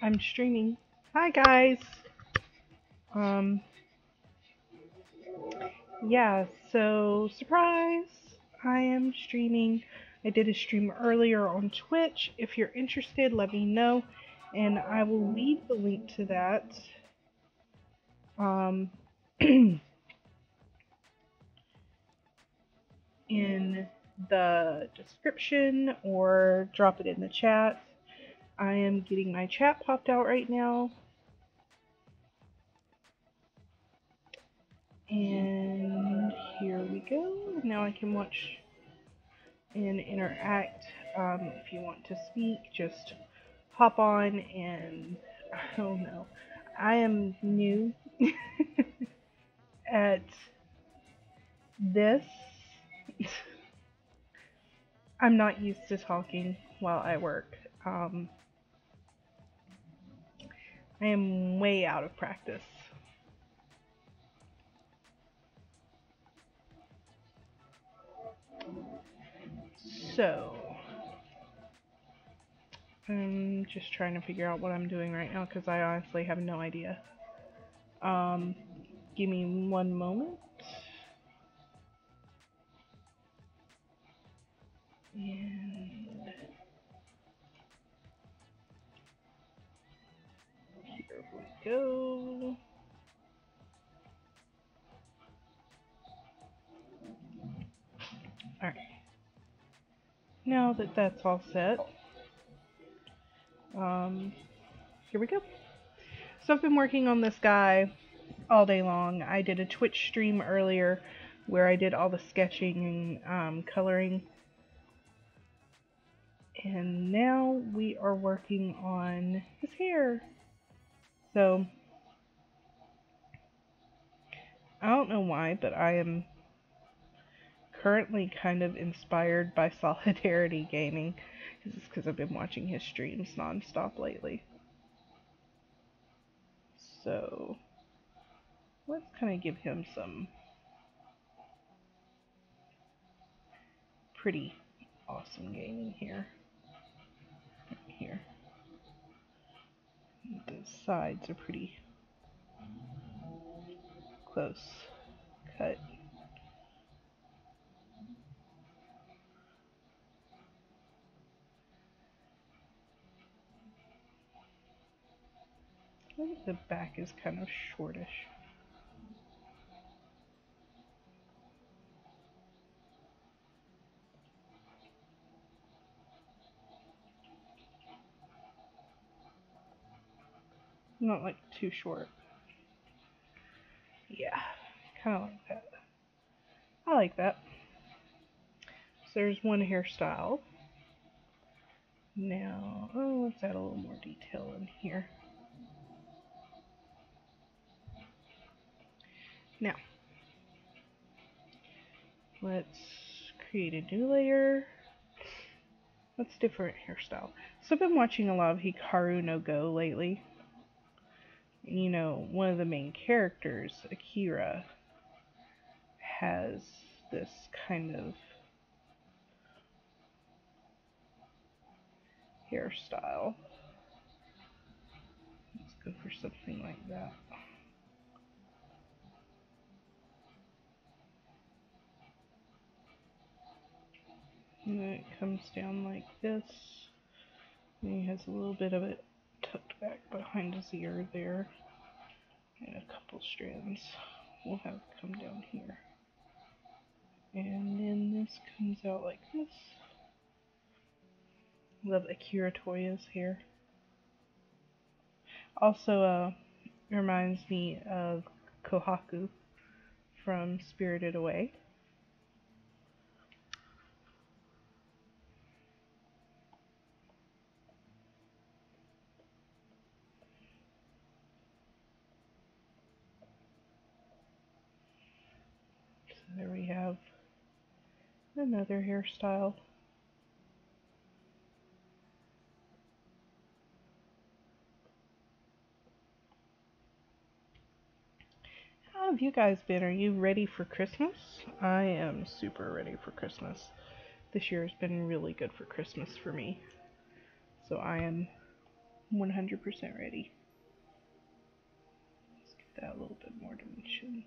I'm streaming. Hi guys. Um yeah, so surprise. I am streaming. I did a stream earlier on Twitch. If you're interested, let me know and I will leave the link to that um in the description or drop it in the chat. I am getting my chat popped out right now. And here we go. Now I can watch and interact. If you want to speak, just hop on and I don't know. I am new at this. I'm not used to talking while I work. I am way out of practice. So, I'm just trying to figure out what I'm doing right now because I honestly have no idea. Um, Give me one moment. And here we go. Alright. Now that that's all set, here we go. So I've been working on this guy all day long. I did a Twitch stream earlier where I did all the sketching and coloring. And now we are working on his hair. So, I don't know why, but I am currently kind of inspired by Solidarity Gaming. It's because I've been watching his streams nonstop lately. So, let's kind of give him some pretty awesome gaming here. Here. The sides are pretty close cut. I think the back is kind of shortish. Not like too short. Yeah, kind of like that. I like that. So there's one hairstyle. Now, let's add a little more detail in here. Now, let's create a new layer. Let's different hairstyle. So I've been watching a lot of Hikaru no Go lately. You know, one of the main characters, Akira, has this kind of hairstyle. Let's go for something like that. And then it comes down like this. And he has a little bit of it tucked back behind his ear there. And a couple strands. We'll have it come down here. And then this comes out like this. Love Akira Toya's hair. Also, reminds me of Kohaku from Spirited Away. So there we have another hairstyle. How have you guys been? Are you ready for Christmas? I am super ready for Christmas. This year has been really good for Christmas for me. So I am 100% ready. Let's give that a little bit more dimension.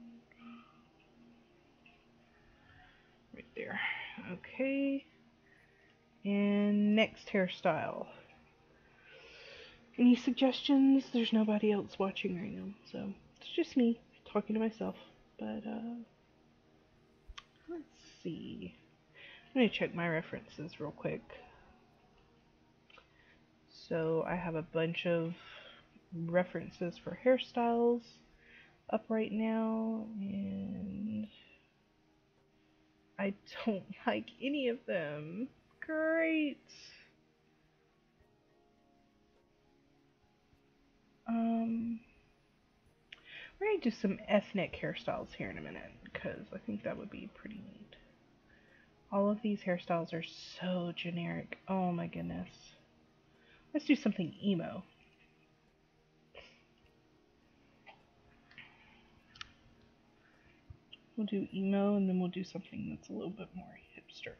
Right there. Okay. And next hairstyle. Any suggestions? There's nobody else watching right now, so it's just me talking to myself. But let's see. I'm gonna check my references real quick. So I have a bunch of references for hairstyles up right now, and I don't like any of them. Great. We're gonna do some ethnic hairstyles here in a minute, because I think that would be pretty neat. All of these hairstyles are so generic. Oh my goodness. Let's do something emo. We'll do emo, and then we'll do something that's a little bit more hipster.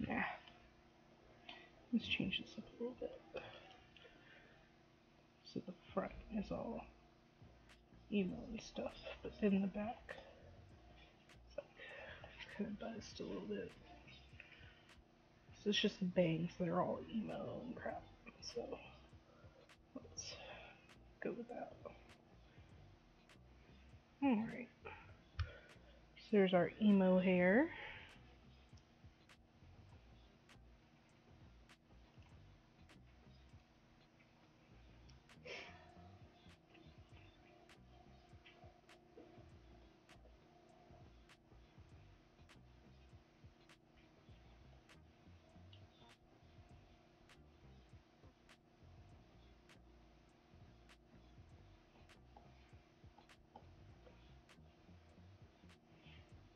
Nah. Let's change this up a little bit. So the front is all emo and stuff, but then the back is like kind of buzzed a little bit. So it's just the bangs that are all emo and crap. So let's go with that. Alright. So there's our emo hair.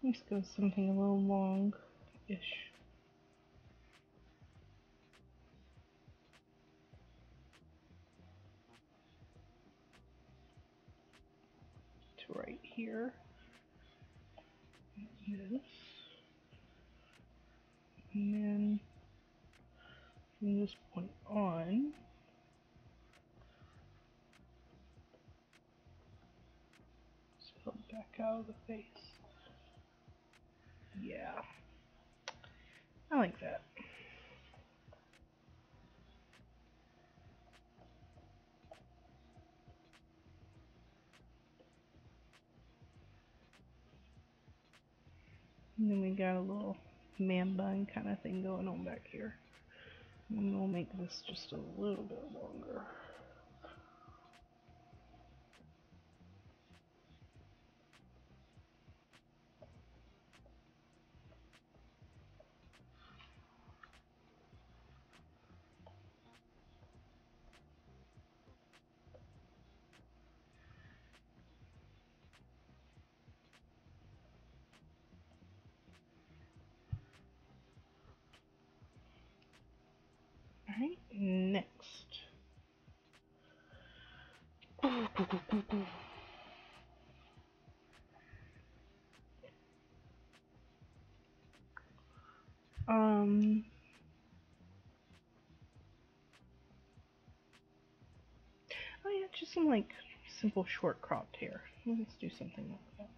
Let's go something a little long-ish. To right here. This. And then from this point on, so back out of the face. Yeah. I like that. And then we got a little man bun kind of thing going on back here. And we'll make this just a little bit longer. Alright, next. Oh yeah, just some like simple short cropped hair. Let's do something like that.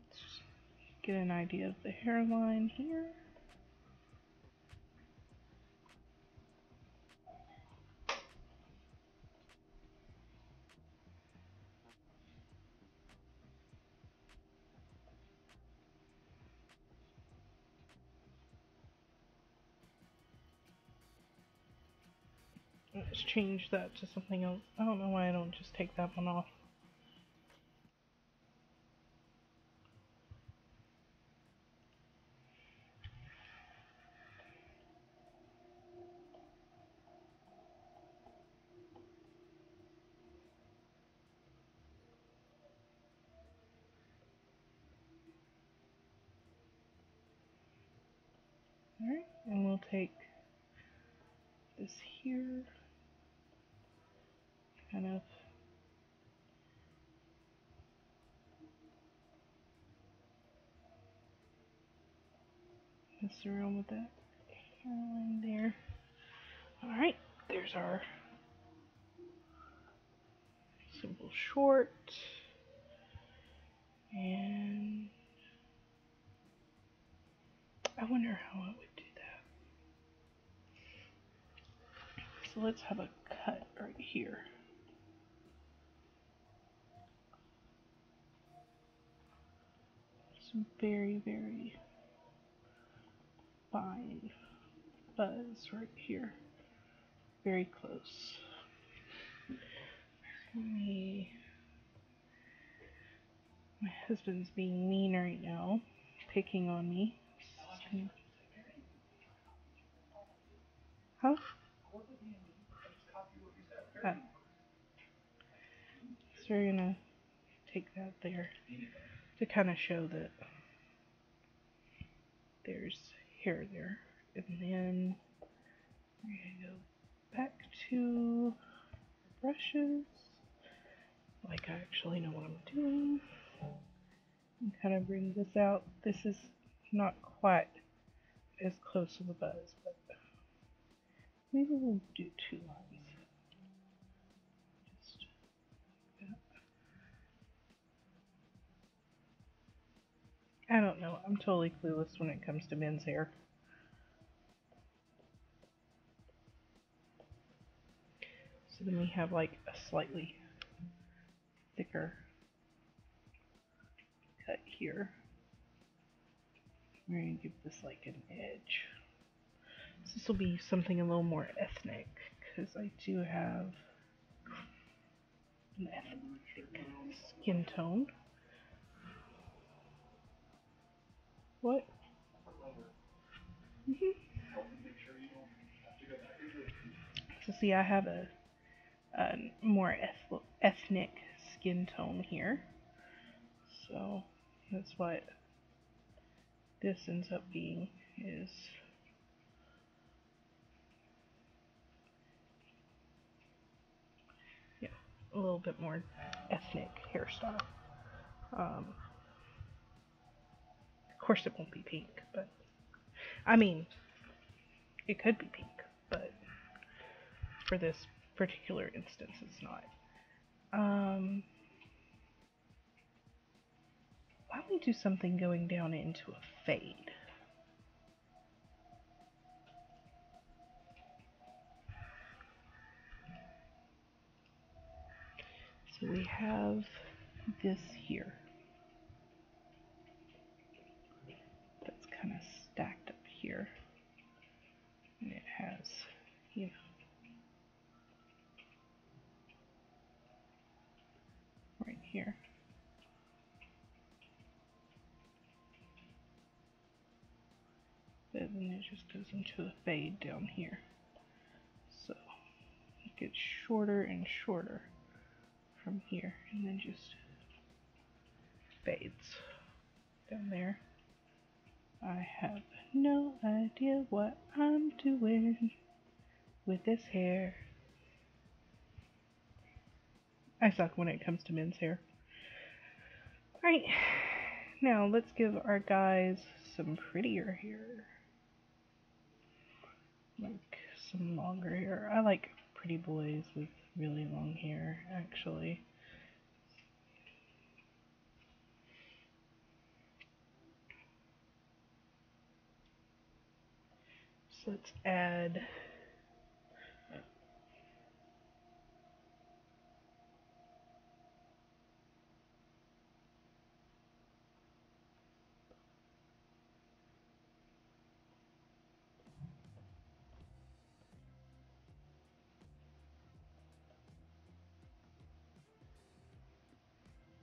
Let's get an idea of the hairline here. Let's change that to something else. I don't know why I don't just take that one off. Alright, and we'll take this here, kind of mess around with that hairline there. Alright, there's our simple short. And I wonder how I would do that. So let's have a cut right here. Some very, very fine buzz right here. Very close. My husband's being mean right now, picking on me. Huh? Oh. So we're gonna take that there to kind of show that there's hair there. And then we're gonna go back to brushes, like I actually know what I'm doing, and kind of bring this out. This is not quite as close to the buzz, but maybe we'll do 2 lines. Just I don't know. I'm totally clueless when it comes to men's hair. So then we have like a slightly thicker cut here. We're going to give this like an edge. So this will be something a little more ethnic, because I do have an ethnic skin tone. What? So see, I have a more ethnic skin tone here. So that's what this ends up being, is a little bit more ethnic hairstyle. Of course it won't be pink, but I mean, it could be pink, but for this particular instance it's not. Why don't we do something going down into a fade? So we have this here. That's kind of stacked up here. And it has, you know, right here. But then it just goes into a fade down here. So it gets shorter and shorter from here, and then just fades down there. I have no idea what I'm doing with this hair. I suck when it comes to men's hair. Alright, now let's give our guys some prettier hair. Like some longer hair. I like pretty boys with really long hair, actually. So let's add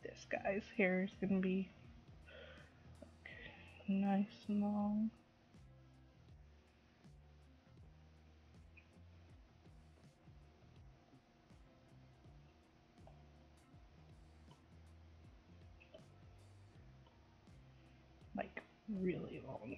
this guy's hair is gonna be nice and long. Like really long.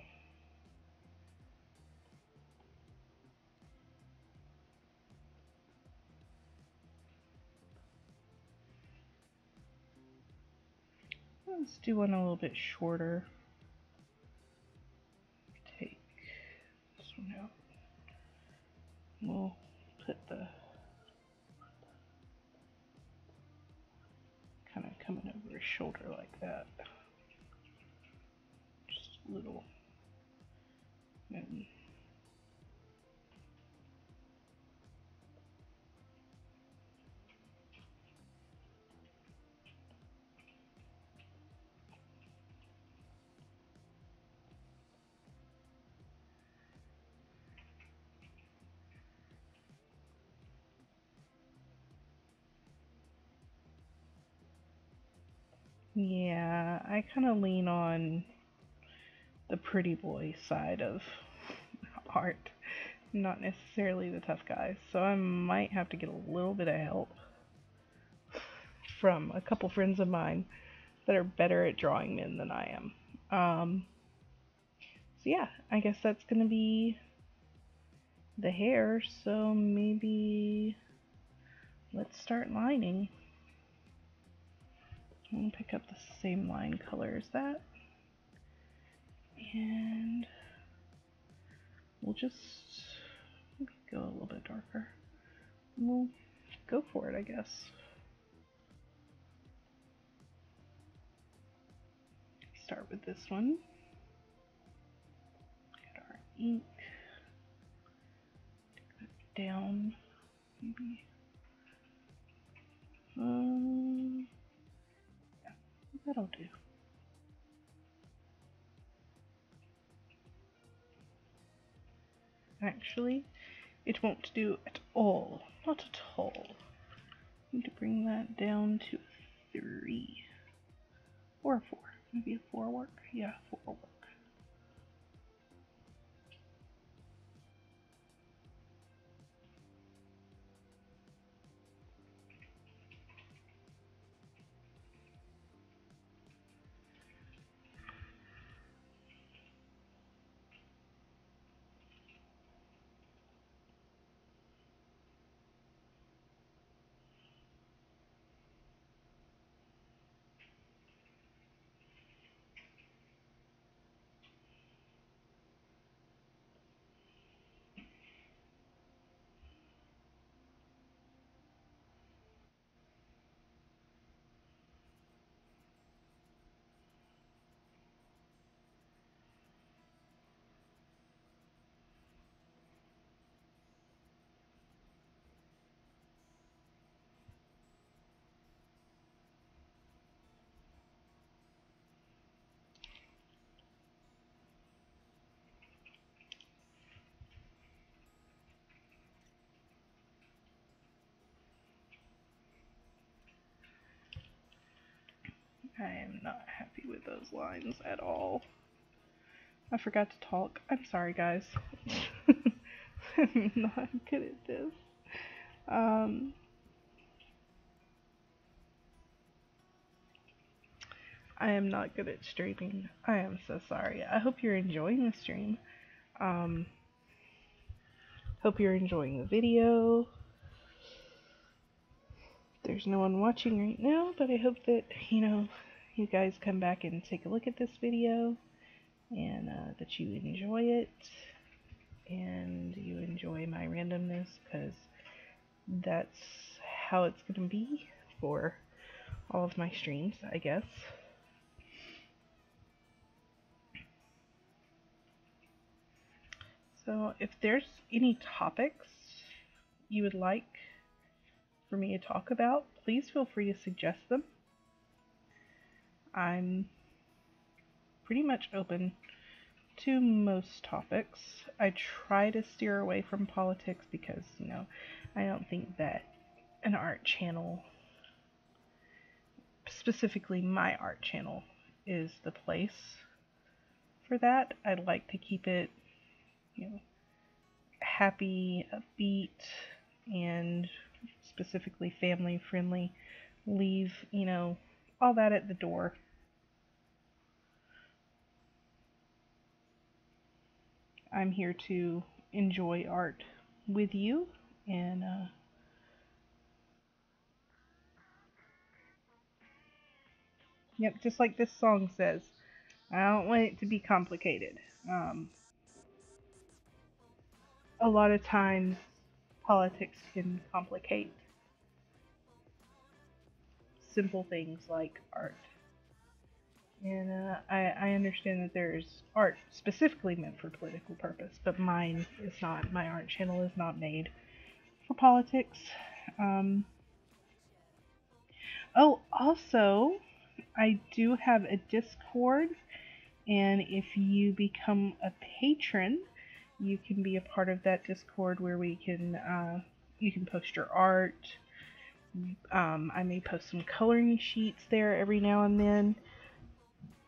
Let's do one a little bit shorter. Take this one out. We'll put the kind of coming over his shoulder like that. Just a little. And yeah, I kind of lean on the pretty boy side of art, not necessarily the tough guys. So I might have to get a little bit of help from a couple friends of mine that are better at drawing men than I am. So yeah, I guess that's gonna be the hair. So maybe let's start lining. I'm gonna pick up the same line color as that, and we'll just go a little bit darker. We'll go for it, I guess. Start with this one. Get our ink. Take that down, maybe. Yeah, that'll do. Actually, it won't do at all. Not at all. I need to bring that down to 3 or 4. Maybe a 4 work? Yeah, 4 work. I am not happy with those lines at all. I forgot to talk. I'm sorry, guys. I'm not good at this. I am not good at streaming. I am so sorry. I hope you're enjoying the stream. Hope you're enjoying the video. There's no one watching right now, but I hope that, you guys come back and take a look at this video, and that you enjoy it, and you enjoy my randomness, because that's how it's going to be for all of my streams, I guess. So if there's any topics you would like for me to talk about, please feel free to suggest them. I'm pretty much open to most topics. I try to steer away from politics because, I don't think that an art channel, specifically my art channel, is the place for that. I'd like to keep it, happy, upbeat, and specifically family friendly. Leave, all that at the door. I'm here to enjoy art with you, and Yep, just like this song says. I don't want it to be complicated. A lot of times, politics can complicate simple things like art. And I understand that there's art specifically meant for political purpose, but mine is not. My art channel is not made for politics. Um, oh, also, I do have a Discord, and if you become a patron, you can be a part of that Discord where we can you can post your art. I may post some coloring sheets there every now and then.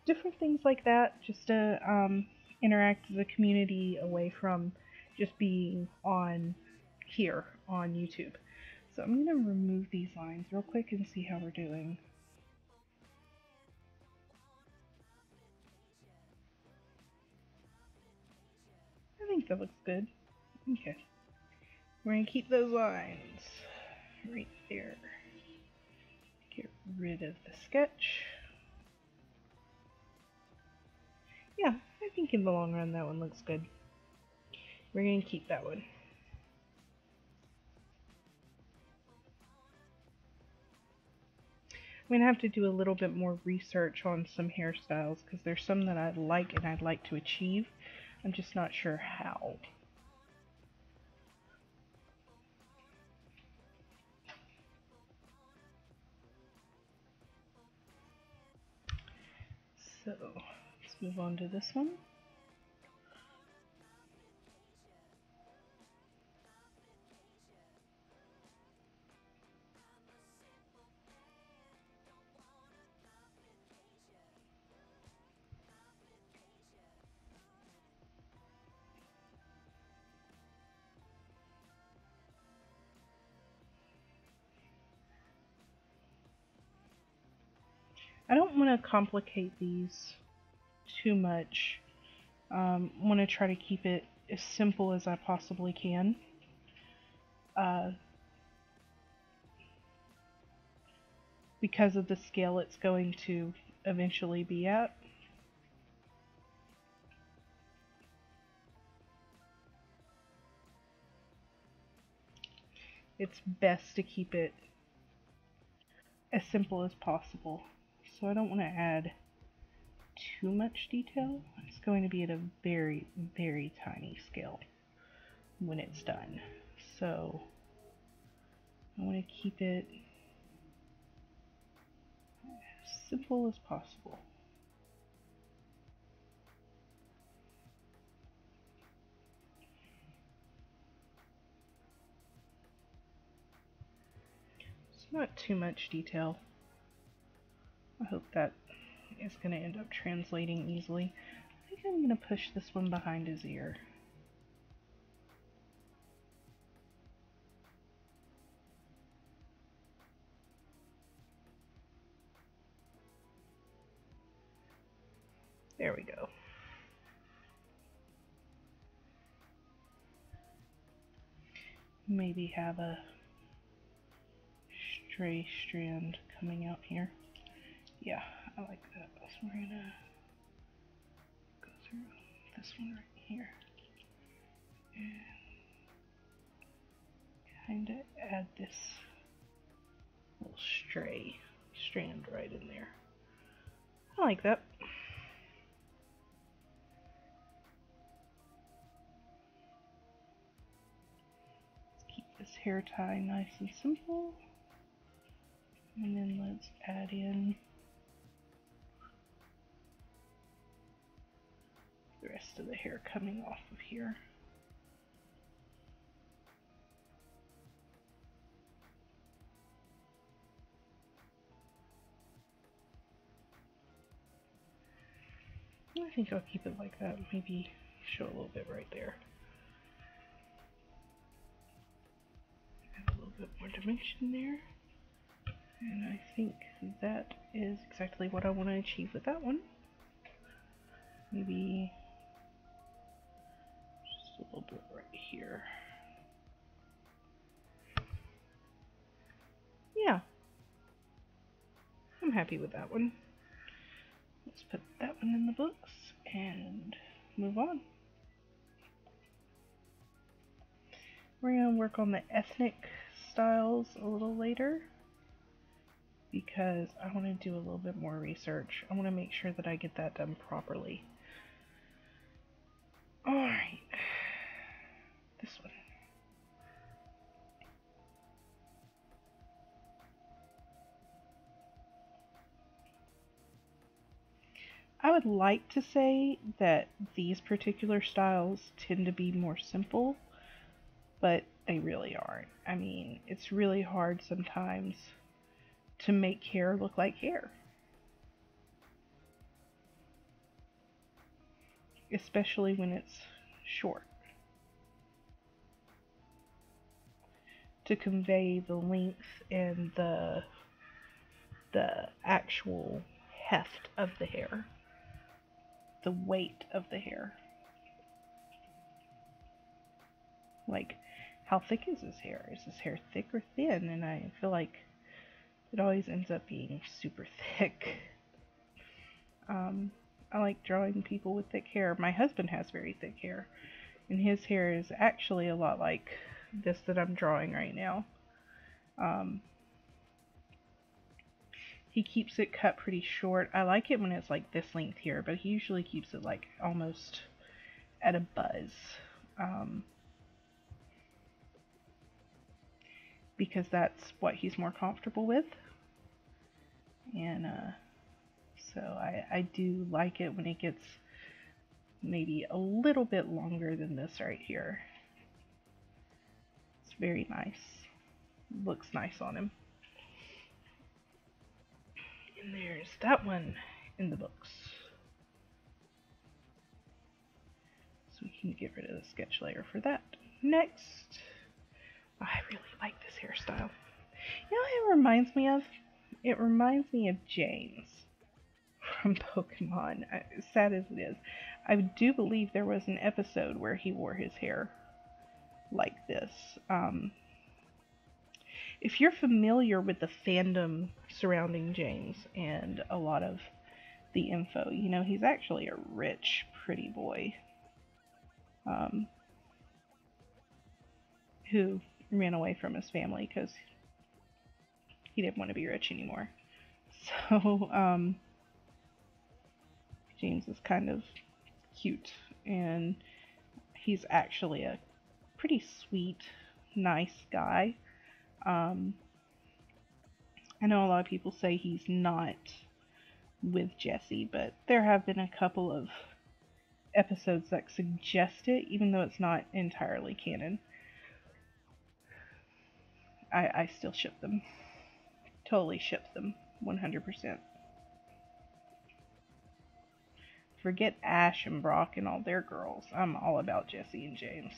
Different things like that, just to interact with the community away from just being on here on YouTube. So I'm going to remove these lines real quick and see how we're doing. I think that looks good. Okay. We're going to keep those lines right there. Get rid of the sketch. Yeah, I think in the long run that one looks good. We're going to keep that one. I'm going to have to do a little bit more research on some hairstyles because there's some that I like and I'd like to achieve. I'm just not sure how. So, let's move on to this one. I don't want to complicate these too much. Want to try to keep it as simple as I possibly can. Because of the scale it's going to eventually be at. It's best to keep it as simple as possible. So I don't want to add too much detail. It's going to be at a very, very tiny scale when it's done. So I want to keep it as simple as possible. It's not too much detail. I hope that is going to end up translating easily. I think I'm going to push this one behind his ear. There we go. Maybe have a stray strand coming out here. Yeah, I like that. So we're gonna go through this one right here and kind of add this little stray strand right in there. I like that. Let's keep this hair tie nice and simple. And then let's add in the rest of the hair coming off of here. I think I'll keep it like that, maybe show a little bit right there. Add a little bit more dimension there. And I think that is exactly what I want to achieve with that one. Maybe just a little bit right here. Yeah, I'm happy with that one. let's put that one in the books and move on. We're going to work on the ethnic styles a little later because I want to do a little bit more research. I want to make sure that I get that done properly. Alright, this one. I would like to say that these particular styles tend to be more simple, but they really aren't. I mean, it's really hard sometimes to make hair look like hair. Especially when it's short. To convey the length and the actual heft of the hair. The weight of the hair. Like, how thick is his hair? Is his hair thick or thin? And I feel like it always ends up being super thick. I like drawing people with thick hair. My husband has very thick hair, and his hair is actually a lot like this that I'm drawing right now. He keeps it cut pretty short. I like it when it's like this length here, but he usually keeps it like almost at a buzz. Because that's what he's more comfortable with. And so I do like it when it gets maybe a little bit longer than this right here. It's very nice. Looks nice on him. And there's that one in the books. So we can get rid of the sketch layer for that. Next, I really like this hairstyle. You know what it reminds me of? It reminds me of James from Pokemon, as sad as it is. I do believe there was an episode where he wore his hair like this. If you're familiar with the fandom surrounding James and a lot of the info, you know he's actually a rich, pretty boy who ran away from his family because he didn't want to be rich anymore. So, James is kind of cute, and he's actually a pretty sweet, nice guy. I know a lot of people say he's not with Jessie, but there have been a couple of episodes that suggest it, even though it's not entirely canon. I still ship them. Totally ship them. 100%. Forget Ash and Brock and all their girls. I'm all about Jessie and James.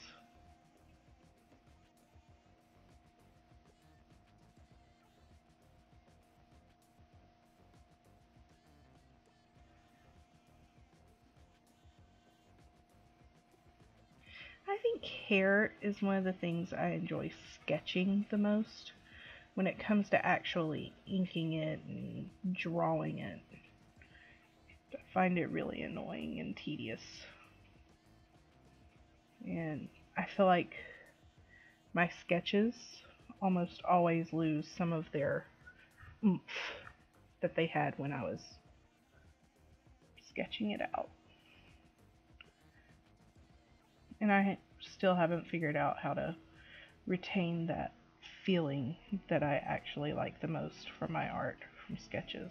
I think hair is one of the things I enjoy sketching the most. When it comes to actually inking it and drawing it, I find it really annoying and tedious. And I feel like my sketches almost always lose some of their oomph that they had when I was sketching it out. And I still haven't figured out how to retain that feeling that I actually like the most from my art, from sketches.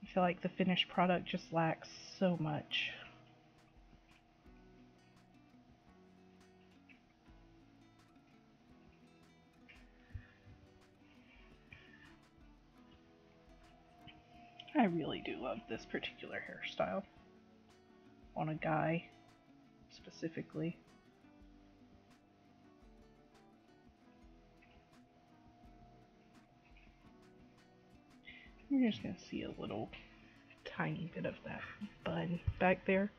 I feel like the finished product just lacks so much. I really do love this particular hairstyle on a guy specifically. You're just going to see a little tiny bit of that bun back there.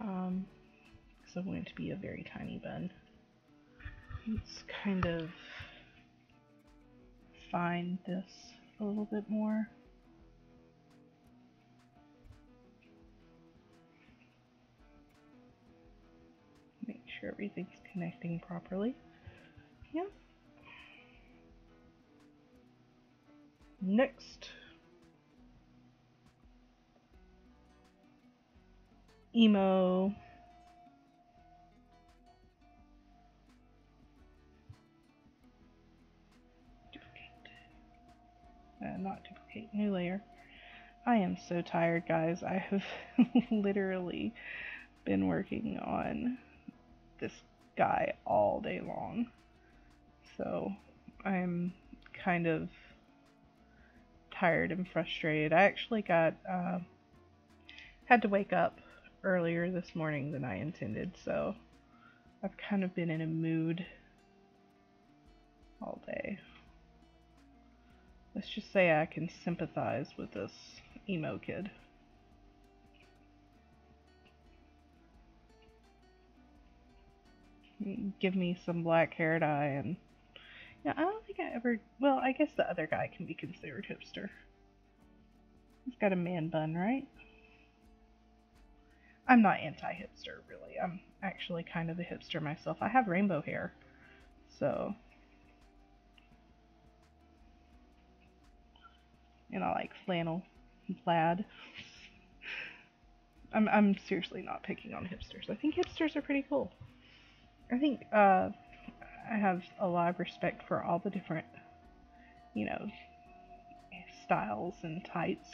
So I want it to be a very tiny bun. Let's kind of fine this a little bit more. sure everything's connecting properly. Yep. Next. Emo. Duplicate. Not duplicate. New layer. I am so tired, guys. I have literally been working on this guy all day long. So I'm kind of tired and frustrated. I actually had to wake up earlier this morning than I intended, so I've kind of been in a mood all day. Let's just say I can sympathize with this emo kid. Give me some black hair dye and yeah, I don't think I ever, well, I guess the other guy can be considered hipster. He's got a man bun, right? I'm not anti-hipster, really. I'm actually kind of a hipster myself. I have rainbow hair, so, and I like flannel and plaid. I'm seriously not picking on hipsters. I think hipsters are pretty cool. I think I have a lot of respect for all the different, you know, styles and types.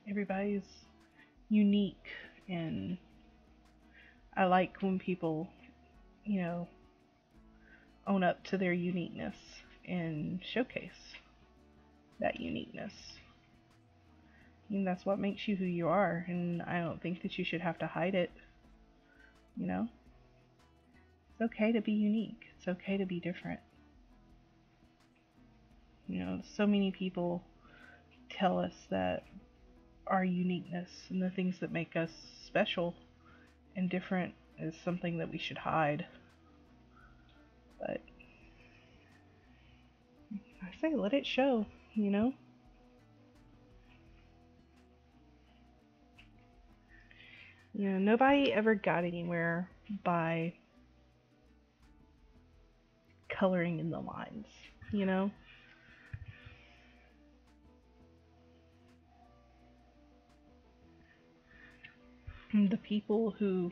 Everybody's unique, and I like when people, you know, own up to their uniqueness and showcase that uniqueness. And that's what makes you who you are, and I don't think that you should have to hide it, you know? It's okay to be unique. It's okay to be different. You know, so many people tell us that our uniqueness and the things that make us special and different is something that we should hide. But I say let it show, you know? You know, nobody ever got anywhere by coloring in the lines, you know? And the people who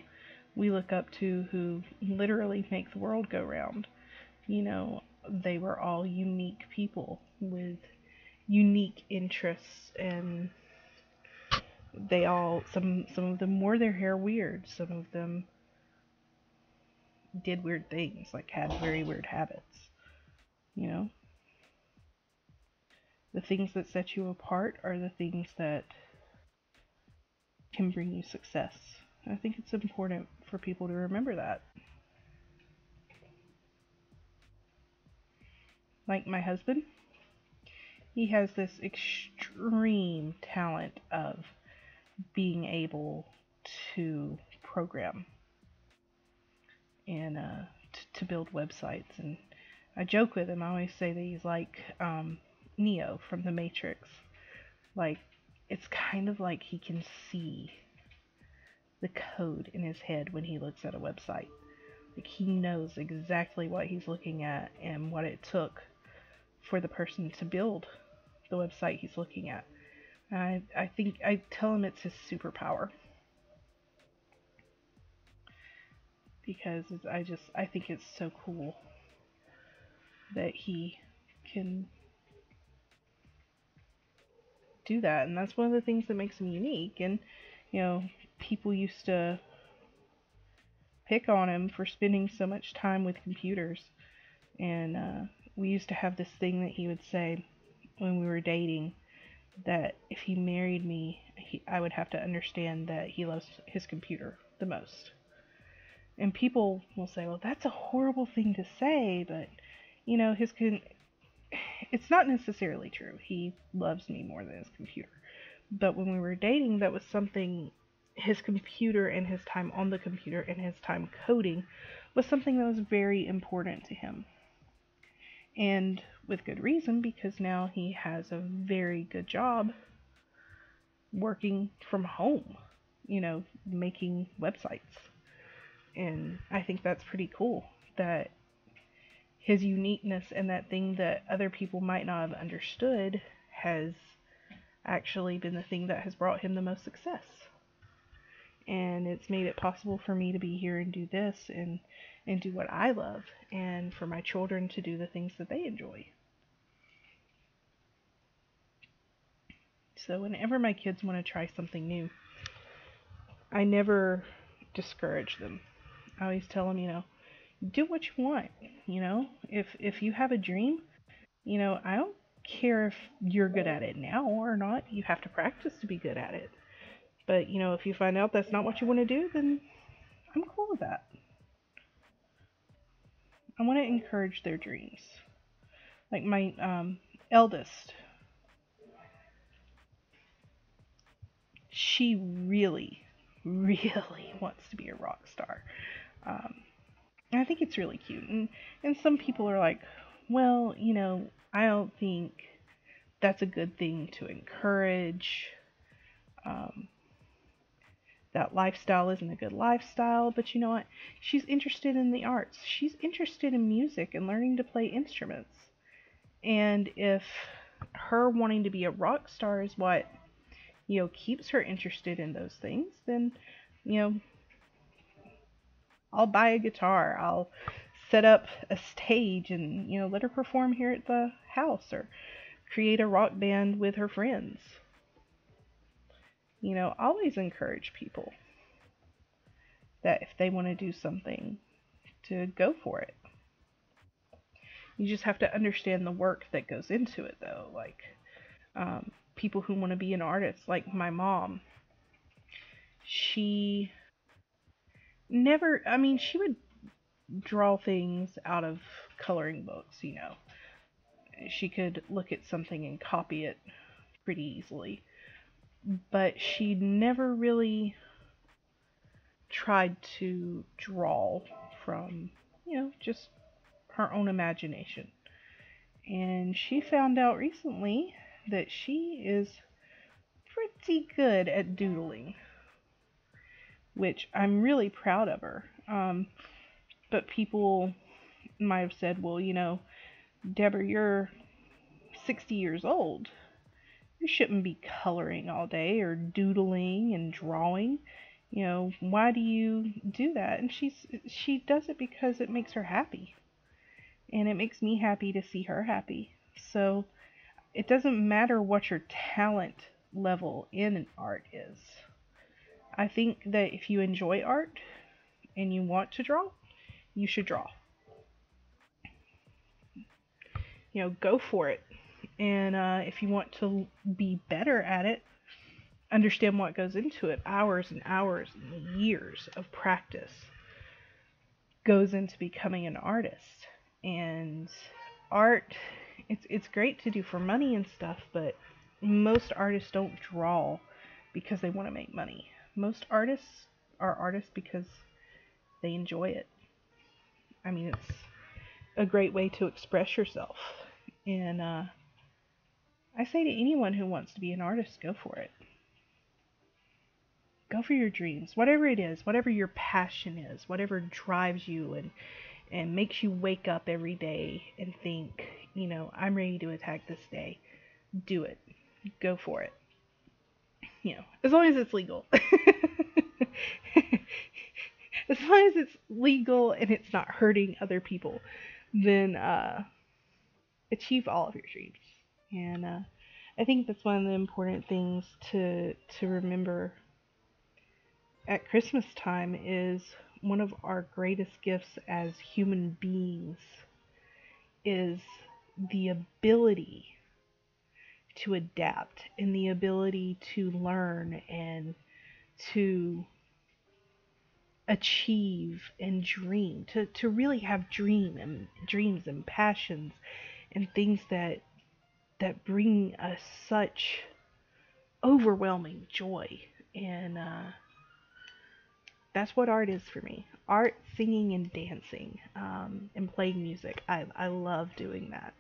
we look up to who literally make the world go round, you know, they were all unique people with unique interests, and they all some of them wore their hair weird, some of them did weird things, like had very weird habits, you know. The things that set you apart are the things that can bring you success. I think it's important for people to remember that. Like my husband, he has this extreme talent of being able to program and to build websites. And I joke with him. I always say that he's like Neo from the Matrix. Like, it's kind of like he can see the code in his head when he looks at a website. Like, he knows exactly what he's looking at and what it took for the person to build the website he's looking at. I think I tell him it's his superpower, because I think it's so cool that he can do that, and that's one of the things that makes him unique. And you know, people used to pick on him for spending so much time with computers, and we used to have this thing that he would say when we were dating, that if he married me, I would have to understand that he loves his computer the most. And people will say, well, that's a horrible thing to say, but you know, it's not necessarily true. He loves me more than his computer. But when we were dating, that was something, his computer and his time on the computer and his time coding was something that was very important to him. And with good reason, because now he has a very good job working from home. making websites. And I think that's pretty cool that his uniqueness and that thing that other people might not have understood has actually been the thing that has brought him the most success. And it's made it possible for me to be here and do this and do what I love, and for my children to do the things that they enjoy. So whenever my kids want to try something new, I never discourage them. I always tell them, do what you want. If you have a dream, I don't care if you're good at it now or not. You have to practice to be good at it. But, if you find out that's not what you want to do, then I'm cool with that. I want to encourage their dreams. Like my eldest, she really, really wants to be a rock star. Um, and I think it's really cute. And some people are like, well, I don't think that's a good thing to encourage. Um, that lifestyle isn't a good lifestyle, but you know what? She's interested in the arts. She's interested in music and learning to play instruments. And if her wanting to be a rock star is what, keeps her interested in those things, then, you know, I'll buy a guitar. I'll set up a stage and, let her perform here at the house or create a rock band with her friends. Always encourage people that if they want to do something, to go for it. You just have to understand the work that goes into it, though. Like, people who want to be an artist, like my mom, she she would draw things out of coloring books. She could look at something and copy it pretty easily. But she never really tried to draw from, just her own imagination. And she found out recently that she is pretty good at doodling, which I'm really proud of her. But people might have said, well, Deborah, you're 60 years old. You shouldn't be coloring all day or doodling and drawing. Why do you do that? And she does it because it makes her happy. And it makes me happy to see her happy. So it doesn't matter what your talent level in art is. I think that if you enjoy art and you want to draw, you should draw. Go for it. And if you want to be better at it, understand what goes into it. Hours and hours and years of practice goes into becoming an artist. And art, it's great to do for money and stuff, but most artists don't draw because they want to make money. Most artists are artists because they enjoy it. It's a great way to express yourself. And I say to anyone who wants to be an artist, go for it. Go for your dreams, whatever it is, whatever your passion is, whatever drives you and makes you wake up every day and think, I'm ready to attack this day. Do it. Go for it. As long as it's legal. As long as it's legal and it's not hurting other people, then achieve all of your dreams. And I think that's one of the important things to remember at Christmas time is one of our greatest gifts as human beings is the ability to adapt and the ability to learn and to achieve and dream, to really have dreams and passions and things that bring us such overwhelming joy. And that's what art is for me. Art, singing, and dancing, and playing music. I love doing that.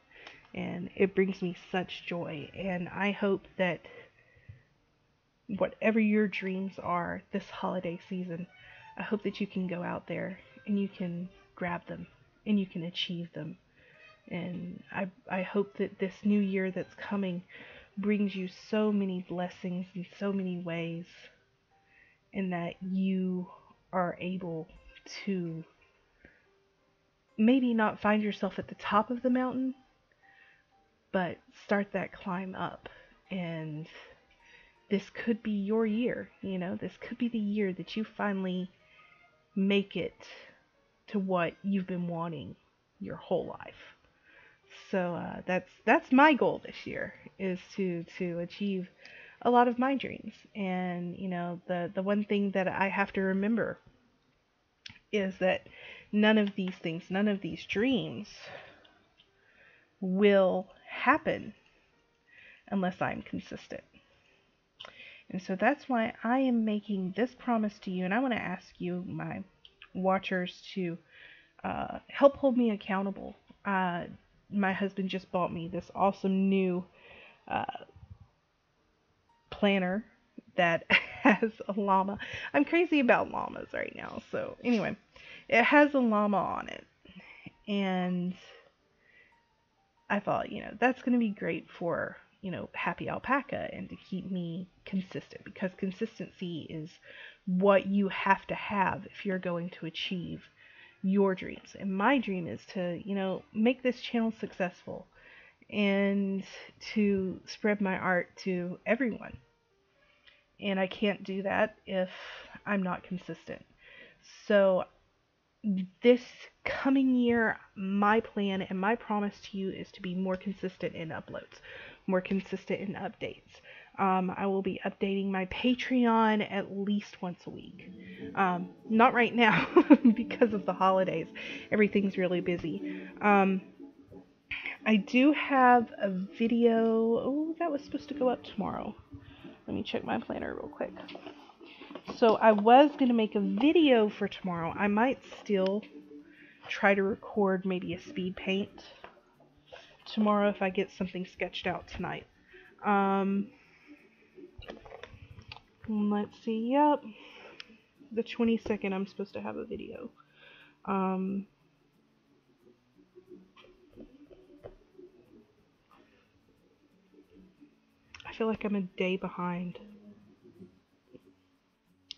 And it brings me such joy. And I hope that whatever your dreams are this holiday season, I hope that you can go out there and you can grab them and you can achieve them. And I hope that this new year that's coming brings you so many blessings in so many ways, and that you are able to maybe not find yourself at the top of the mountain, but start that climb up. And this could be your year, you know, this could be the year that you finally make it to what you've been wanting your whole life. So that's my goal this year, is to achieve a lot of my dreams. And you know, the one thing that I have to remember is that none of these things, none of these dreams will happen unless I'm consistent. And so that's why I am making this promise to you, and I want to ask you, my watchers, to help hold me accountable. My husband just bought me this awesome new uh, planner that has a llama. I'm crazy about llamas right now. So anyway, it has a llama on it. And I thought, you know, that's going to be great for, you know, Happy Alpaca, and to keep me consistent, because consistency is what you have to have if you're going to achieve your dreams. And my dream is to, you know, make this channel successful and to spread my art to everyone. And I can't do that if I'm not consistent. So this coming year, my plan and my promise to you is to be more consistent in uploads, more consistent in updates. I will be updating my Patreon at least once a week. Not right now because of the holidays. Everything's really busy. I do have a video. Oh, that was supposed to go up tomorrow. Let me check my planner real quick. So I was going to make a video for tomorrow. I might still try to record maybe a speed paint tomorrow if I get something sketched out tonight. Let's see. Yep. The 22nd I'm supposed to have a video. I feel like I'm a day behind.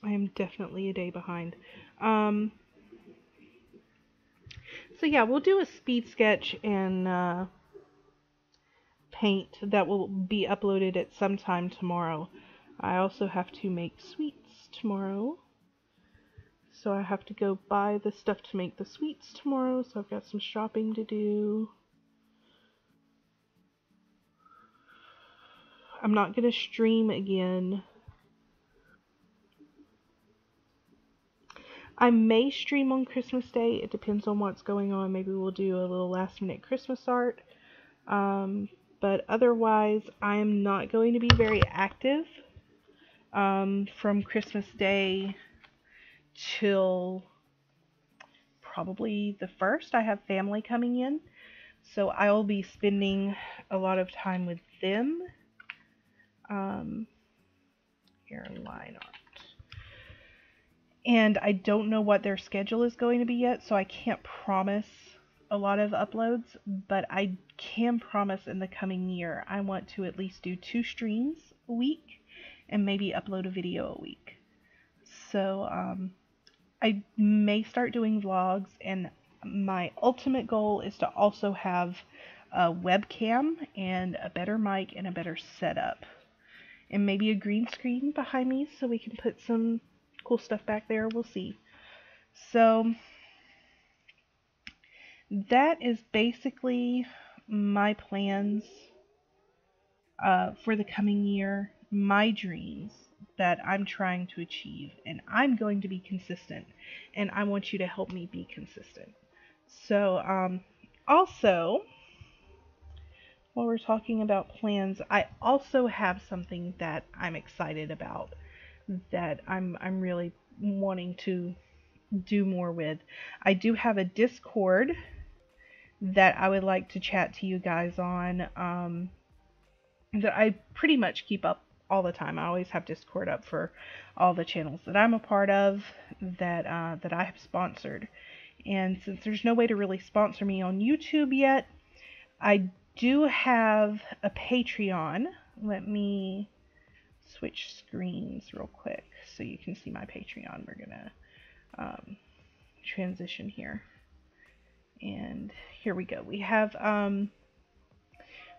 I am definitely a day behind. So yeah, we'll do a speed sketch and paint that will be uploaded at some time tomorrow. I also have to make sweets tomorrow. So I have to go buy the stuff to make the sweets tomorrow. So I've got some shopping to do. I'm not going to stream again. I may stream on Christmas Day. It depends on what's going on. Maybe we'll do a little last minute Christmas art. But otherwise, I am not going to be very active from Christmas Day till probably the 1st. I have family coming in, so I'll be spending a lot of time with them. Here, line art. And I don't know what their schedule is going to be yet, so I can't promise a lot of uploads, but I can promise in the coming year I want to at least do 2 streams a week and maybe upload a video a week. So I may start doing vlogs, and my ultimate goal is to also have a webcam and a better mic and a better setup, and maybe a green screen behind me so we can put some cool stuff back there. We'll see. So that is basically my plans for the coming year, my dreams that I'm trying to achieve, and I'm going to be consistent, and I want you to help me be consistent. So also, while we're talking about plans, I also have something that I'm excited about, that I'm really wanting to do more with. I do have a Discord that I would like to chat to you guys on, that I pretty much keep up all the time. I always have Discord up for all the channels that I'm a part of that I have sponsored. And since there's no way to really sponsor me on YouTube yet, I do have a Patreon. Let me switch screens real quick so you can see my Patreon. We're gonna transition here. And here we go. We have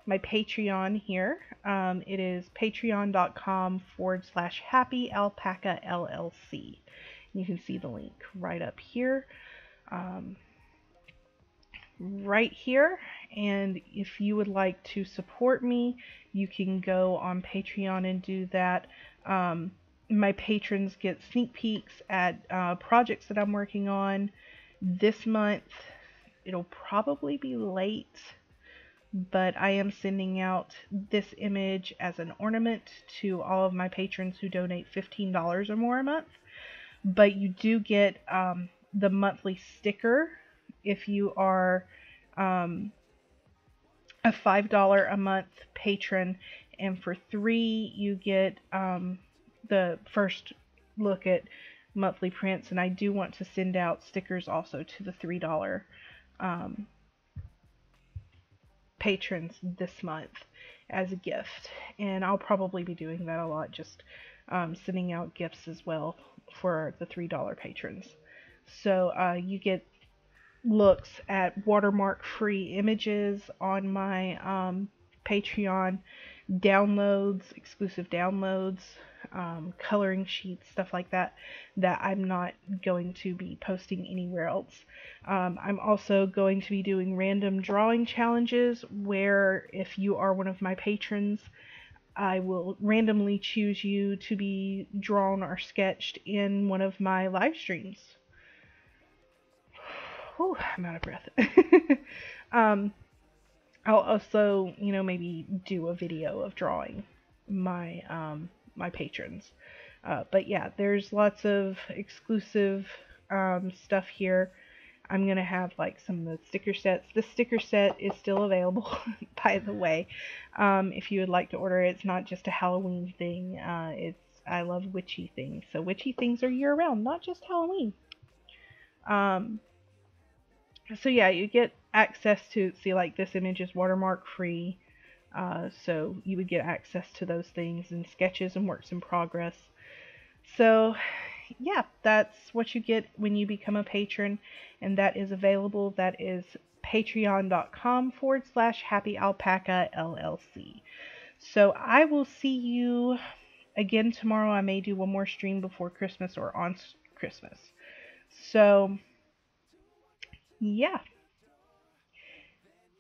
my Patreon here. It is patreon.com/Happy Alpaca LLC. You can see the link right up here. Right here. And if you would like to support me, you can go on Patreon and do that. My patrons get sneak peeks at projects that I'm working on. This month, it'll probably be late, but I am sending out this image as an ornament to all of my patrons who donate $15 or more a month. But you do get the monthly sticker if you are a $5 a month patron, and for $3 you get the first look at monthly prints. And I do want to send out stickers also to the $3 patrons this month as a gift, and I'll probably be doing that a lot, just sending out gifts as well for the $3 patrons. So you get looks at watermark free images on my Patreon, downloads, exclusive downloads, coloring sheets, stuff like that I'm not going to be posting anywhere else. I'm also going to be doing random drawing challenges where if you are one of my patrons, I will randomly choose you to be drawn or sketched in one of my live streams. Whew, I'm out of breath. I'll also, maybe do a video of drawing my my patrons. But yeah, there's lots of exclusive stuff here. I'm gonna have like some of the sticker sets. This sticker set is still available, by the way. If you would like to order it, it's not just a Halloween thing. I love witchy things, so witchy things are year round, not just Halloween. So yeah, you get access to, see, like this image is watermark free, so you would get access to those things and sketches and works in progress. So yeah, that's what you get when you become a patron, and that is available. That is patreon.com/Happy Alpaca LLC. So I will see you again tomorrow. I may do one more stream before Christmas or on Christmas. So yeah,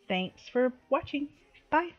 thanks for watching. Bye.